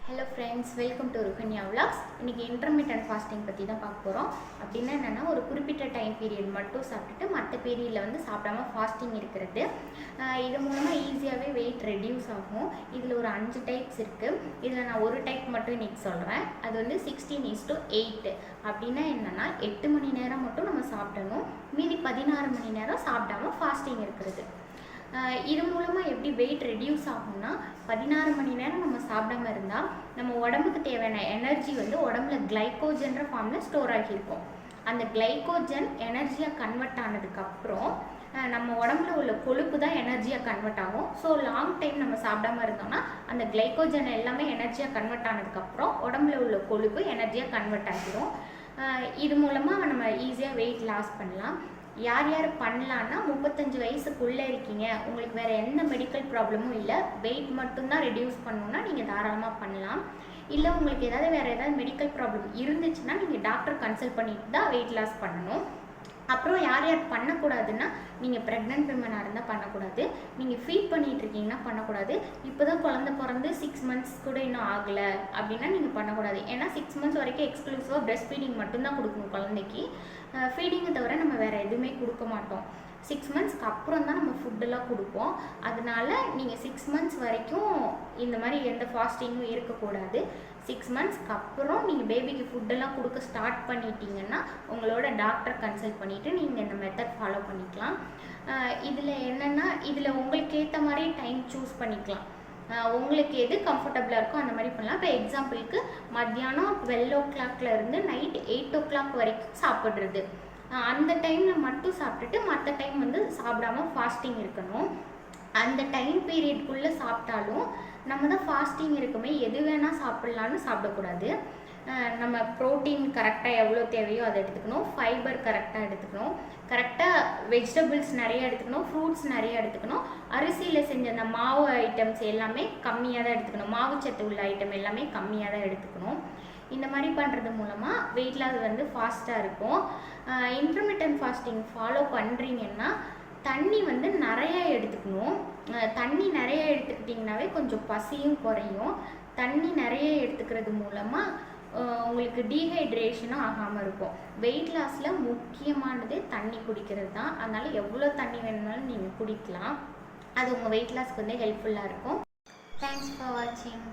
Hello friends, welcome to Ruhanya vlogs. இன்றைக்கி intermittent fasting பற்றி தான் பார்க்க போகிறோம். அப்படின்னா என்னென்னா, ஒரு குறிப்பிட்ட டைம் பீரியட் மட்டும் சாப்பிட்டுட்டு மற்ற பீரியடில் வந்து சாப்பிடாம ஃபாஸ்டிங் இருக்கிறது. இது மூலமாக ஈஸியாகவே வெயிட் ரெடியூஸ் ஆகும். இதில் ஒரு 5 டைப்ஸ் இருக்குது. இதில் நான் ஒரு டைப் மட்டும் இன்றைக்கி சொல்கிறேன். அது வந்து 16:8. அப்படின்னா என்னென்னா, 8 மணி நேரம் மட்டும் நம்ம சாப்பிடணும், மீதி 16 மணி நேரம் சாப்பிடாம ஃபாஸ்டிங் இருக்கிறது. இது மூலமாக எப்படி வெயிட் ரெடியூஸ் ஆகும்னா, 16 மணி நேரம் நம்ம சாப்பிடாம இருந்தால் நம்ம உடம்புக்கு தேவையான எனர்ஜி வந்து உடம்புல கிளைக்கோஜன்ற ஃபார்மில் ஸ்டோர் ஆகியிருக்கும். அந்த கிளைக்கோஜன் எனர்ஜியாக கன்வெர்ட் ஆனதுக்கப்புறம் நம்ம உடம்புல உள்ள கொழுப்பு தான் எனர்ஜியாக கன்வெர்ட் ஆகும். ஸோ லாங் டைம் நம்ம சாப்பிடாம இருந்தோம்னா அந்த கிளைக்கோஜன் எல்லாமே எனர்ஜியாக கன்வெர்ட் ஆனதுக்கப்புறம் உடம்புல உள்ள கொழுப்பு எனர்ஜியாக கன்வெர்ட் ஆகிடும். இது மூலமாக நம்ம ஈஸியாக வெயிட் லாஸ் பண்ணலாம். யார் யார் பண்ணலான்னா, 35 வயசுக்குள்ளே இருக்கீங்க, உங்களுக்கு வேறு எந்த மெடிக்கல் ப்ராப்ளமும் இல்லை, வெயிட் மட்டும்தான் ரெடியூஸ் பண்ணணுன்னா நீங்கள் தாராளமாக பண்ணலாம். இல்லை உங்களுக்கு வேறு ஏதாவது மெடிக்கல் ப்ராப்ளம் இருந்துச்சுன்னா நீங்கள் டாக்டர் கன்சல்ட் பண்ணிட்டு தான் வெயிட் லாஸ் பண்ணணும். அப்புறம் யார் யார் பண்ணக்கூடாதுன்னா, நீங்கள் ப்ரெக்னென்ட் விமனாக இருந்தால் பண்ணக்கூடாது, நீங்கள் ஃபீட் பண்ணிகிட்டு இருக்கீங்கன்னா பண்ணக்கூடாது, இப்போ தான் குழந்தை பிறந்து 6 மந்த்ஸ் கூட இன்னும் ஆகலை அப்படின்னா நீங்கள் பண்ணக்கூடாது. ஏன்னா 6 மந்த்ஸ் வரைக்கும் எக்ஸ்க்ளூசிவாக ப்ரெஸ்ட் ஃபீடிங் மட்டும்தான் கொடுக்கணும் குழந்தைக்கு. ஃபீடிங்கை தவிர நம்ம வேறு எதுவுமே கொடுக்க மாட்டோம். 6 மந்த்ஸ்க்கு அப்புறம் தான் நம்ம ஃபுட்டெல்லாம் கொடுப்போம். அதனால நீங்கள் 6 மந்த்ஸ் வரைக்கும் இந்த மாதிரி எந்த ஃபாஸ்டிங்கும் இருக்கக்கூடாது. 6 மந்த்ஸ்க்கு அப்புறம் நீங்கள் பேபிக்கு ஃபுட்டெல்லாம் கொடுக்க ஸ்டார்ட் பண்ணிட்டீங்கன்னா உங்களோட டாக்டர் கன்சல்ட் பண்ணிவிட்டு நீங்கள் இந்த மெத்தட் ஃபாலோ பண்ணிக்கலாம். இதில் என்னென்னா, இதில் உங்களுக்கு ஏற்ற மாதிரி டைம் சூஸ் பண்ணிக்கலாம். உங்களுக்கு எது கம்ஃபர்டபுளாக இருக்கோ அந்த மாதிரி பண்ணலாம். இப்போ எக்ஸாம்பிளுக்கு மத்தியானம் 12 o'clock இருந்து நைட் 8 o'clock வரைக்கும் சாப்பிட்றது, அந்த டைமில் மட்டும் சாப்பிட்டுட்டு மற்ற டைம் வந்து சாப்பிடாமல் ஃபாஸ்டிங் இருக்கணும். அந்த டைம் பீரியட்குள்ளே சாப்பிட்டாலும் நம்ம தான் ஃபாஸ்டிங் இருக்குமே, எது வேணால் சாப்பிட்லான்னு சாப்பிடக்கூடாது. நம்ம ப்ரோட்டீன் கரெக்டாக எவ்வளோ தேவையோ அதை எடுத்துக்கணும், ஃபைபர் கரெக்டாக எடுத்துக்கணும், கரெக்டாக வெஜிடபிள்ஸ் நிறைய எடுத்துக்கணும், ஃப்ரூட்ஸ் நிறைய எடுத்துக்கணும், அரிசியில் செஞ்ச அந்த மாவு ஐட்டம்ஸ் எல்லாமே கம்மியாக தான் எடுத்துக்கணும், மாவுச்சத்து உள்ள ஐட்டம் எல்லாமே கம்மியாக தான் எடுத்துக்கணும். இந்த மாதிரி பண்ணுறது மூலமாக வெயிட் லாஸ் வந்து ஃபாஸ்ட்டாக இருக்கும். இன்டர்மிட்டன்ட் ஃபாஸ்டிங் ஃபாலோ பண்ணுறீங்கன்னா தண்ணி வந்து நிறையா எடுத்துக்கணும். தண்ணி நிறைய எடுத்துக்கிட்டிங்கனாவே கொஞ்சம் பசியும் குறையும். தண்ணி நிறைய எடுத்துக்கிறது மூலமாக உங்களுக்கு டீஹைட்ரேஷனும் ஆகாமல் இருக்கும். வெயிட் லாஸில் முக்கியமானது தண்ணி குடிக்கிறது தான். அதனால் எவ்வளோ தண்ணி வேணுனாலும் நீங்கள் குடிக்கலாம். அது உங்கள் வெயிட் லாஸ்க்கு வந்து ஹெல்ப்ஃபுல்லாக இருக்கும். தேங்க்ஸ் ஃபார் வாட்சிங்.